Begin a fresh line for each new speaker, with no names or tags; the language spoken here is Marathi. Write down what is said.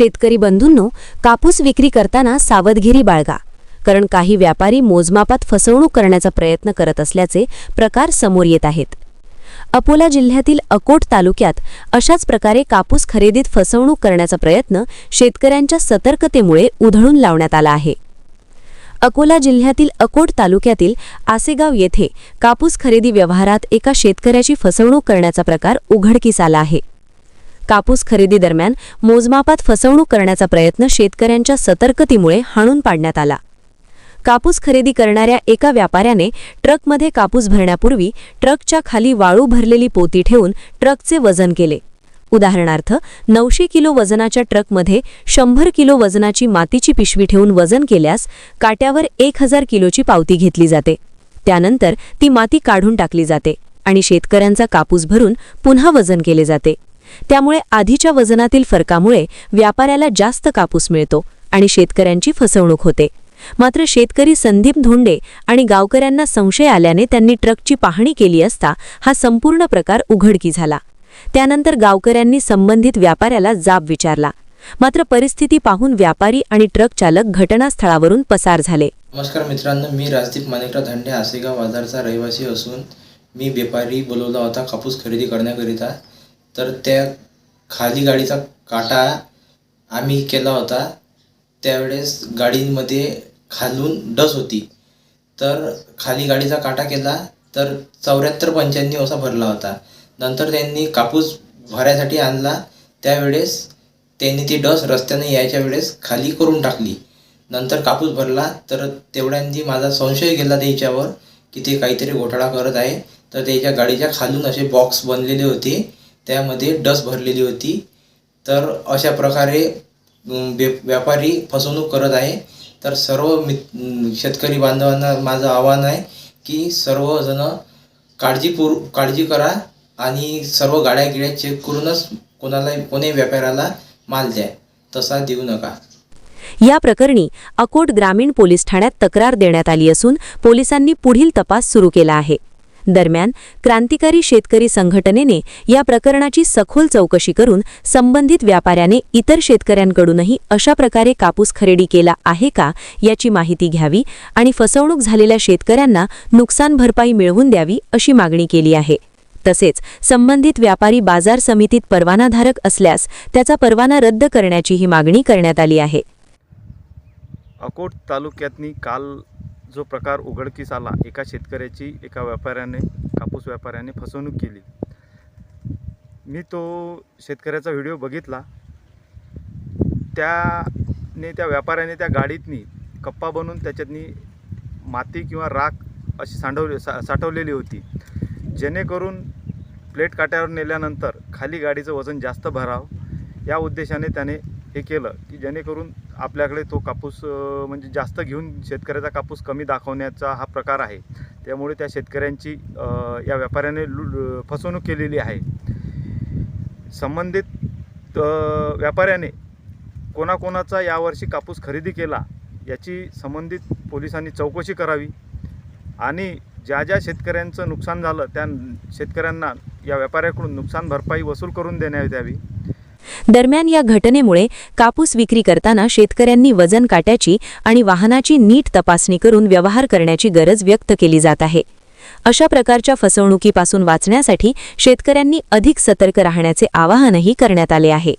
शेतकरी बंधूंनो, कापूस विक्री करताना सावधगिरी बाळगा, कारण काही व्यापारी मोजमापात फसवणूक करण्याचा प्रयत्न करत असल्याचे प्रकार समोर येत आहेत। अकोला जिल्ह्यातील अकोट तालुक्यात अशाच प्रकारे कापूस खरेदीत फसवणूक करण्याचा प्रयत्न शेतकऱ्यांच्या सतर्कतेमुळे उधळून लावण्यात आला आहे। अकोला जिल्ह्यातील अकोट तालुक्यातील आसेगाव येथे कापूस खरेदी व्यवहारात एका शेतकऱ्याची फसवणूक करण्याचा प्रकार उघडकीस आला आहे। कापूस खरेदी दरम्यान मोजमापात फसवणूक करण्याचा प्रयत्न शेतकऱ्यांच्या सतर्कतेमुळे हाणून पाडण्यात आला। कापूस खरेदी करणाऱ्या एका व्यापाऱ्याने ट्रकमध्ये कापूस भरण्यापूर्वी ट्रकच्या खाली वाळू भरलेली पोती ठेवून ट्रकचे वजन केले। उदाहरणार्थ 900 किलो वजनाच्या ट्रकमध्ये 100 किलो वजनाची मातीची पिशवी ठेवून वजन केल्यास काट्यावर 1000 किलोची पावती घेतली जाते। त्यानंतर ती माती काढून टाकली जाते आणि शेतकऱ्यांचा कापूस भरून पुन्हा वजन केले जाते। त्यामुळे आधीच्या वजनातील फरकामुळे व्यापाऱ्याला जास्त कापूस मिळतो आणि शेतकऱ्यांची फसवणूक होते। मात्र शेतकरी संदीप धोंडे आणि गावकऱ्यांना संशय आल्याने त्यांनी ट्रकची पाहणी केली असता हा संपूर्ण प्रकार उघडकीस झाला। त्यानंतर गावकऱ्यांनी संबंधित व्यापाऱ्याला जाब विचारला, मात्र परिस्थिती पाहून व्यापारी आणि ट्रक चालक घटनास्थळावरून पसार झाले।
नमस्कार मित्रांनो, मी राजदीप माणिकराव धंडे आसेगाव बाजारचा रहिवासी असून मी व्यापारी बोलवला होता कापूस खरेदी करण्याकरिता। तर त्या खाली गाडीचा काटा आम्ही केला होता। त्यावेळेस गाडीमध्ये खालून डस होती, तर खाली गाडीचा काटा केला तर 74-95 असा भरला होता। नंतर त्यांनी कापूस भरायसाठी आणला, त्यावेळेस त्यांनी ती डस रस्त्याने यायच्या वेळेस खाली करून टाकली। नंतर कापूस भरला तर तेवढ्यांनी माझा संशय गेला त्याच्यावर की ते काहीतरी घोटाळा करत आहे। तर त्याच्या गाडीच्या खालून असे बॉक्स बनलेले होते, त्यामध्ये डस भरलेली होती। तर अशा प्रकारे व्यापारी फसवणूक करत आहे। तर सर्व शेतकरी बांधवांना माझं आव्हान आहे की सर्वजण काळजी करा आणि सर्व गाड्या चेक करूनच कोणी व्यापाऱ्याला माल द्या, तसा देऊ नका।
या प्रकरणी अकोट ग्रामीण पोलीस ठाण्यात तक्रार देण्यात आली असून पोलिसांनी पुढील तपास सुरू केला आहे। दरम्यान क्रांतिकारी शेतकरी संघटनेने या प्रकरणाची सखोल चौकशी करून संबंधित व्यापाऱ्याने इतर शेतकऱ्यांकडूनही अशा प्रकारे कापूस खरेदी केला आहे का याची माहिती घ्यावी आणि फसवणूक झालेल्या शेतकऱ्यांना नुकसान भरपाई मिळवून द्यावी अशी मागणी केली आहे। तसेच संबंधित व्यापारी बाजार समितीत परवानाधारक असल्यास त्याचा परवाना रद्द करण्याचीही मागणी करण्यात आली आहे।
अकोट तालुक्यातनी काल जो प्रकार उघडकीस आला, एका शेतकऱ्याची एका कापूस व्यापाऱ्याने फसवणूक केली। मी तो शेतकऱ्याचा व्हिडिओ बघितला। त्या व्यापाऱ्याने त्या गाडीतनी कप्पा बनवून त्याच्यातनी माती किंवा राख अशी साठवलेली होती, जेणेकरून प्लेट काट्यावर नेल्यानंतर खाली गाडीचं वजन जास्त भरावं या उद्देशाने त्याने हे केलं की जेणेकरून आपल्याकडे तो कापूस म्हणजे जास्त घेऊन शेतकऱ्याचा कापूस कमी दाखवण्याचा हा प्रकार आहे। त्यामुळे त्या शेतकऱ्यांची या व्यापाऱ्याने फसवणूक केलेली आहे। संबंधित व्यापाऱ्याने कोणाकोणाचा यावर्षी कापूस खरेदी केला याची संबंधित पोलिसांनी चौकशी करावी आणि ज्या शेतकऱ्यांचं नुकसान झालं त्या शेतकऱ्यांना या व्यापाऱ्याकडून नुकसान भरपाई वसूल करून देण्यात यावी।
दरम्यान या घटनेमुळे कापूस विक्री करताना शेतकऱ्यांनी वजन काट्याची आणि वाहनाची नीट तपासणी करून व्यवहार करण्याची गरज व्यक्त केली जात आहे। अशा प्रकारच्या फसवणुकीपासून वाचण्यासाठी शेतकऱ्यांनी अधिक सतर्क राहण्याचे आवाहनही करण्यात आले आहे।